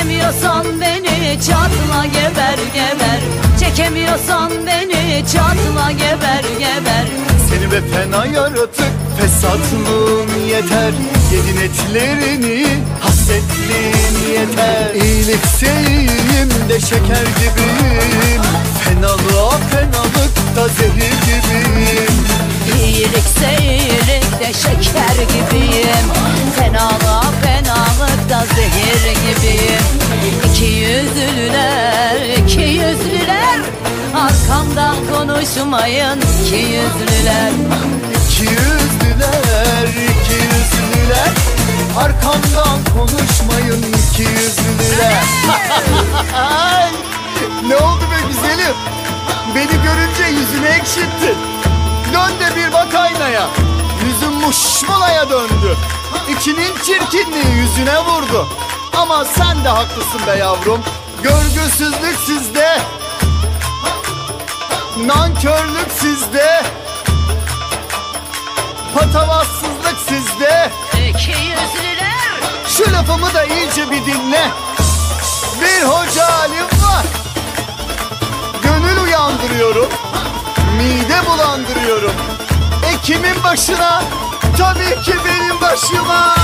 Çekemiyorsan beni çatla geber geber. Çekemiyorsan beni çatla geber geber. Seni be fena yaratık fesatlığın yeter. Yedin etlerini hasretliğin yeter. İyilikse iyiyim de şeker gibiyim. Fenalığa fenalıkta zehir gibiyim. İyilikse iyilikte şeker gibiyim. Fenalığa fenalıkta zehir gibiyim. İki yüzlüler, iki yüzlüler, arkamdan konuşmayın iki yüzlüler. İki yüzlüler, iki yüzlüler, arkamdan konuşmayın iki yüzlüler. Ne oldu be güzelim? Beni görünce yüzünü ekşittin. Dön de bir bak aynaya. Yüzün muşmulaya döndü. İçinin çirkinliği yüzüne vurdu. Ama sen de haklısın be yavrum. Görgüsüzlük sizde, nankörlük sizde, patavatsızlık sizde. İki yüzlüler. Şu lafımı da iyice bir dinle. Bir hoca halim var. Gönül uyandırıyorum, mide bulandırıyorum. Kimin başına? Tabii ki benim başıma.